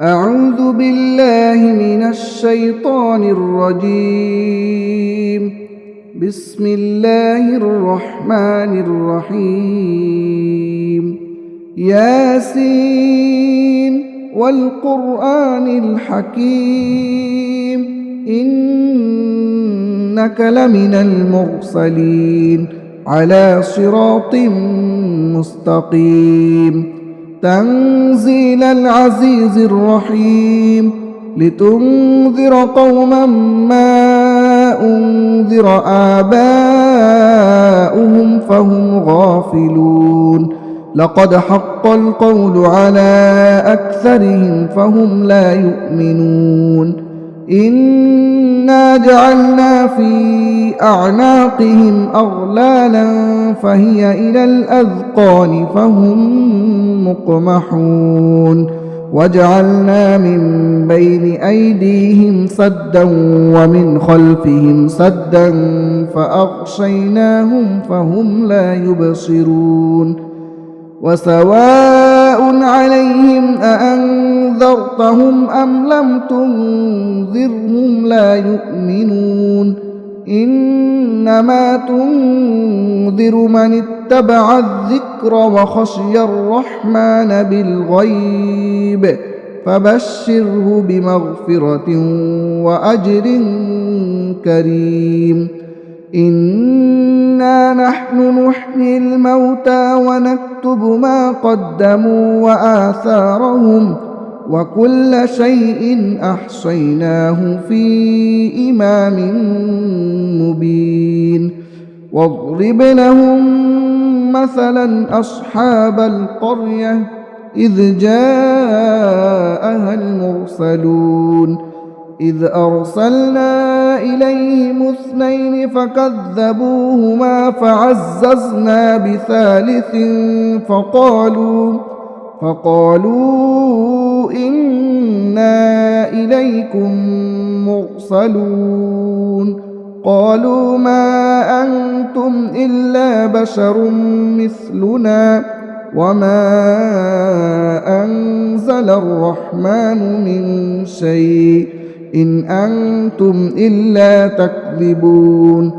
أعوذ بالله من الشيطان الرجيم. بسم الله الرحمن الرحيم. ياسين والقرآن الحكيم إنك لمن المرسلين على صراط مستقيم. تنزيل العزيز الرحيم لتنذر قوما ما أنذر آباؤهم فهم غافلون. لقد حق القول على أكثرهم فهم لا يؤمنون. إنا جعلنا في أعناقهم أغلالا فهي إلى الأذقان فهم مقمحون. وجعلنا من بين أيديهم سدا ومن خلفهم سدا فأغشيناهم فهم لا يبصرون. وسواء عليهم أأنذرتهم أم لم تنذرهم لا يؤمنون. إنما تنذر من اتبع الذكر وخشي الرحمن بالغيب فبشره بمغفرة وأجر كريم. إنا نحن نحيي الموتى ونكتب ما قدموا وآثارهم وكل شيء أحصيناه في إمام مبين. واضرب لهم مثلا أصحاب القرية إذ جاءها المرسلون إذ أرسلنا إليهم 2 فكذبوهما فعززنا بثالث فقالوا إنا إليكم مرسلون. قالوا ما أنتم إلا بشر مثلنا وما أنزل الرحمن من شيء إن أنتم إلا تكذبون.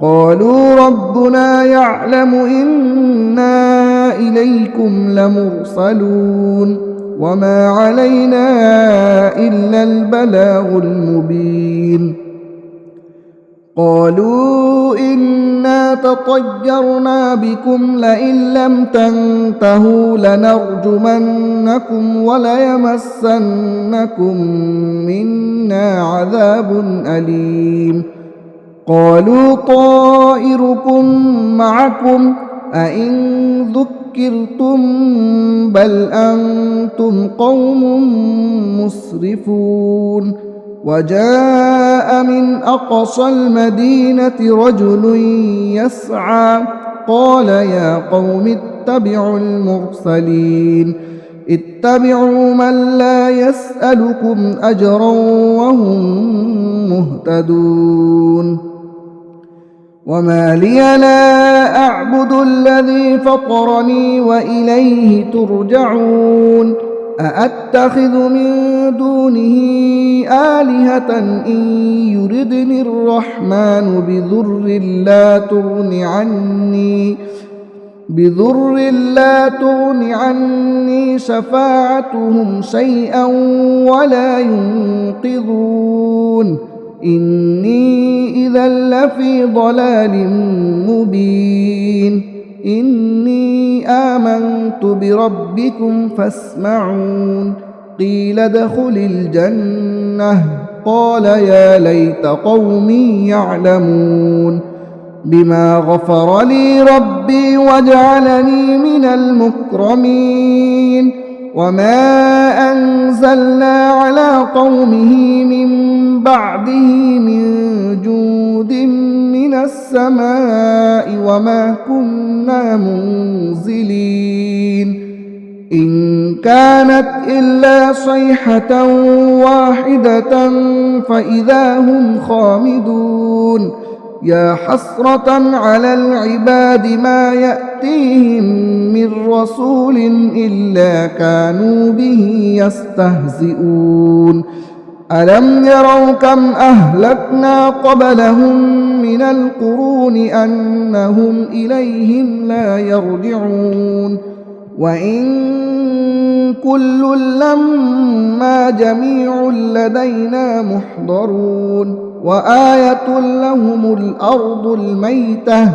قالوا ربنا يعلم إنا إليكم لمرسلون وما علينا إلا البلاغ المبين. قالوا إنا تطيرنا بكم لئن لم تنتهوا لنرجمنكم وليمسنكم منا عذاب أليم. قالوا طائركم معكم أئن ذكرتم بل أنتم قوم مسرفون. وجاء من أقصى المدينة رجل يسعى قال يا قوم اتبعوا المرسلين اتبعوا من لا يسألكم أجرا وهم مهتدون. وما لي لا أعبد الذي فطرني وإليه ترجعون. أأتخذ من دونه آلهة إن يردني الرحمن بضر لا تغن عني شفاعتهم شيئا ولا ينقذون. إني إذا لفي ضلال مبين. إني آمنت بربكم فاسمعون. قيل ادخل الجنة قال يا ليت قومي يعلمون بما غفر لي ربي وجعلني من المكرمين. وما أنزلنا على قومه من بعده من جود من السماء وما كنا منزلين. إن كانت إلا صيحة واحدة فإذا هم خامدون. يا حسرة على العباد ما يأتيهم من رسول إلا كانوا به يستهزئون ألم يروا كم أهلكنا قبلهم من القرون أنهم إليهم لا يرجعون وإن كل لما جميع لدينا محضرون وآية لهم الأرض الميتة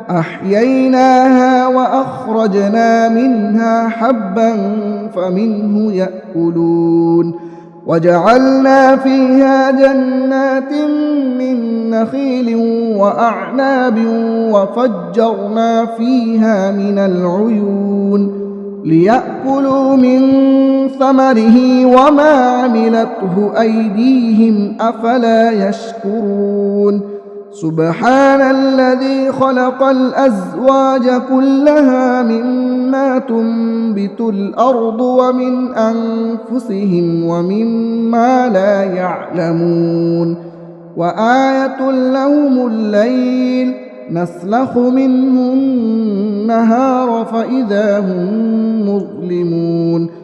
أحييناها وأخرجنا منها حبا فمنه يأكلون وجعلنا فيها جنات من نخيل وأعناب وفجرنا فيها من العيون ليأكلوا من ثمره وما عملته أيديهم أفلا يشكرون سبحان الذي خلق الأزواج كلها مما تنبت الأرض ومن أنفسهم ومما لا يعلمون وآية لهم الليل نسلخ منه النهار فإذا هم مظلمون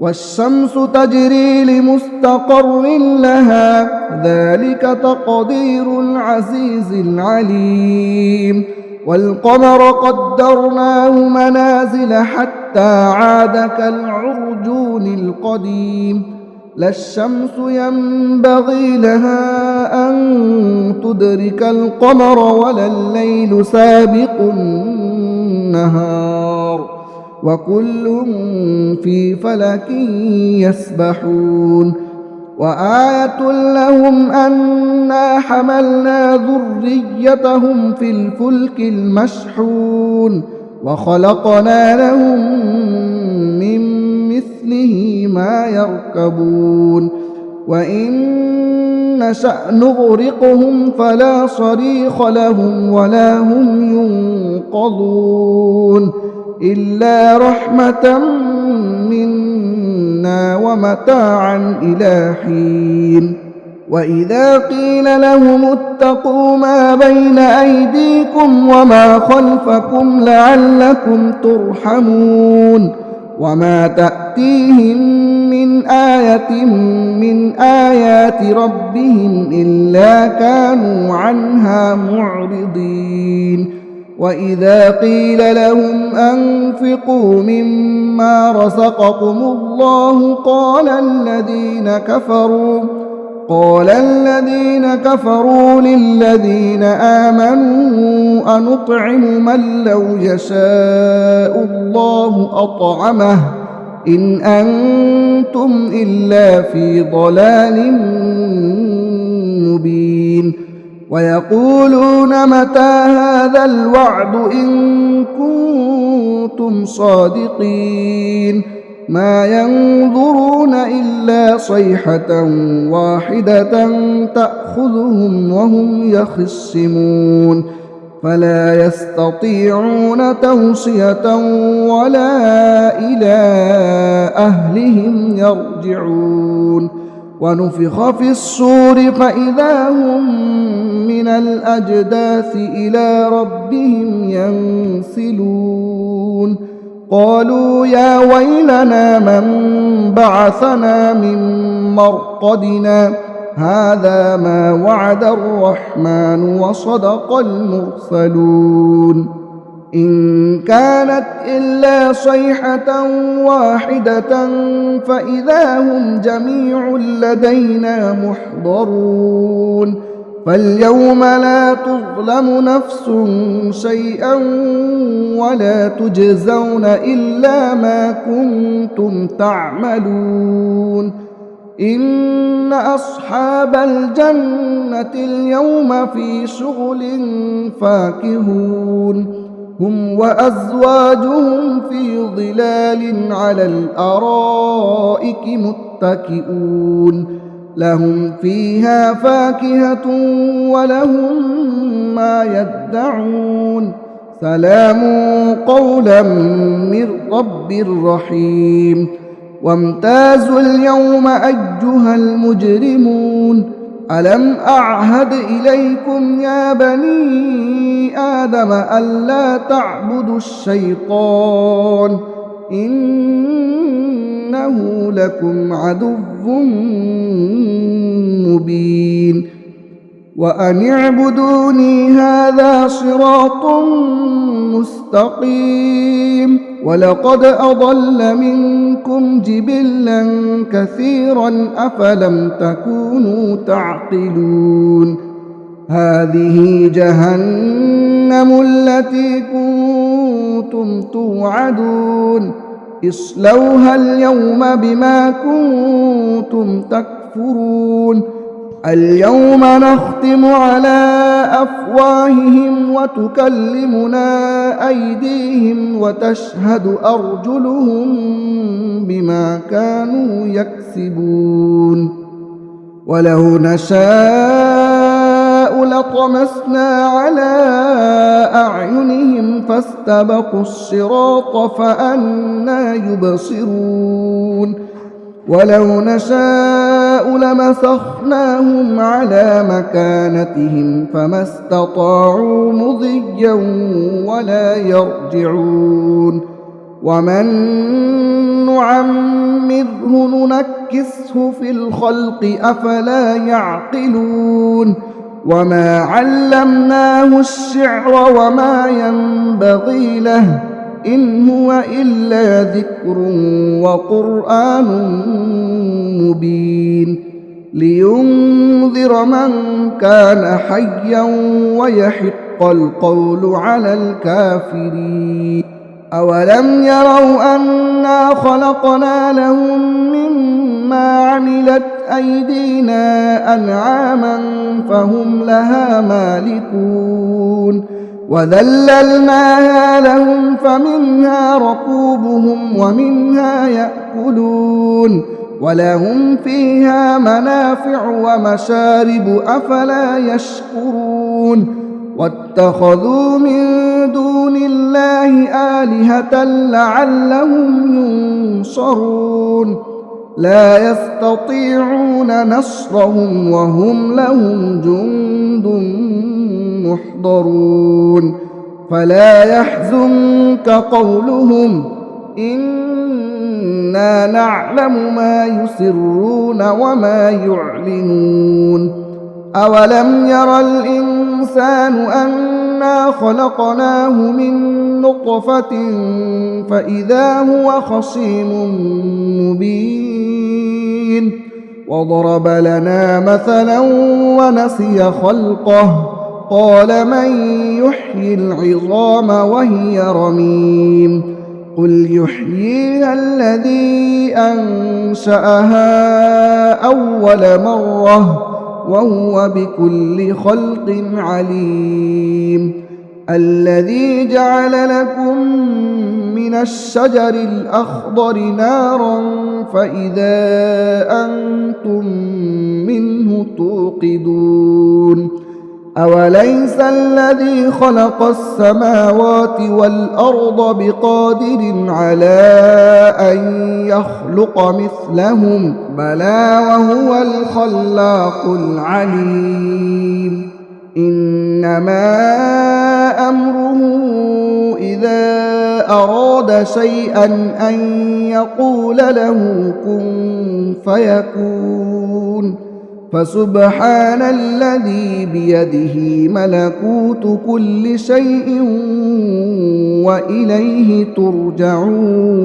والشمس تجري لمستقر لها ذلك تقدير العزيز العليم والقمر قدرناه منازل حتى عاد كالعرجون القديم لا الشمس ينبغي لها أن تدرك القمر ولا الليل سابق النهار وكل في فلك يسبحون وآية لهم أنا حملنا ذريتهم في الفلك المشحون وخلقنا لهم من مثله ما يركبون وإن نشأ نغرقهم فلا صريخ لهم ولا هم ينقذون إلا رحمة منا ومتاعا إلى حين وإذا قيل لهم اتقوا ما بين أيديكم وما خلفكم لعلكم ترحمون وما تأتيهم من آية من آيات ربهم إلا كانوا عنها معرضين وإذا قيل لهم أنفقوا مما رزقكم الله قال الذين كفروا للذين آمنوا أنطعم من لو يشاء الله أطعمه إن أنتم إلا في ضلال مبين ويقولون متى هذا الوعد إن كنتم صادقين ما ينظرون إلا صيحة واحدة تأخذهم وهم يخصمون فلا يستطيعون توصية ولا إلى أهلهم يرجعون ونفخ في الصور فإذا هم من الأجداث إلى ربهم ينسلون قالوا يا ويلنا من بعثنا من مرقدنا هذا ما وعد الرحمن وصدق المرسلون إن كانت إلا صيحة واحدة فإذا هم جميع لدينا محضرون فاليوم لا تظلم نفس شيئا ولا تجزون إلا ما كنتم تعملون إن أصحاب الجنة اليوم في شغل فاكهون هم وأزواجهم في ظلال على الأرائك متكئون لهم فيها فاكهة ولهم ما يدعون سلام قولا من رب رحيم وامتازوا اليوم أيها المجرمون ألم أعهد إليكم يا بني آدم ألا تعبدوا الشيطان إنه لكم عدو مبين وأن اعبدوني هذا صراط مستقيم ولقد أضل منكم جبلا كثيرا أفلم تكونوا تعقلون هذه جهنم التي كنتم توعدون اصلوها اليوم بما كنتم تكفرون اليوم نختم على أفواههم وتكلمنا أيديهم وتشهد أرجلهم بما كانوا يكسبون ولو نشاء لطمسنا على أعينهم فاستبقوا الصراط فأنى يبصرون ولو نشاء لمسخناهم على مكانتهم فما استطاعوا مضيا ولا يرجعون ومن نعمره ننكسه في الخلق أفلا يعقلون وما علمناه الشعر وما ينبغي له إن هو إلا ذكر وقرآن مبين لينذر من كان حيا ويحق القول على الكافرين أولم يروا أنا خلقنا لهم مما عملت أيدينا أنعاما فهم لها مالكون وذللناها لهم فمنها ركوبهم ومنها يأكلون ولهم فيها منافع ومشارب أفلا يشكرون واتخذوا من دون الله آلهة لعلهم ينصرون لا يستطيعون نصرهم وهم لهم جند محضرون فلا يحزنك قولهم إنا نعلم ما يسرون وما يعلنون أولم ير الإنسان أنا خلقناه من نطفة فإذا هو خصيم مبين وضرب لنا مثلا ونسي خلقه قال من يحيي العظام وهي رميم قل يحييها الذي أنشأها أول مرة وهو بكل خلق عليم الذي جعل لكم من الشجر الأخضر نارا فإذا أنتم منه توقدون أوليس الذي خلق السماوات والأرض بقادر على أن يخلق مثلهم بلى وهو الخلاق العليم إنما أمره إذا أراد شيئا أن يقول له كن فيكون فسبحان الذي بيده ملكوت كل شيء وإليه ترجعون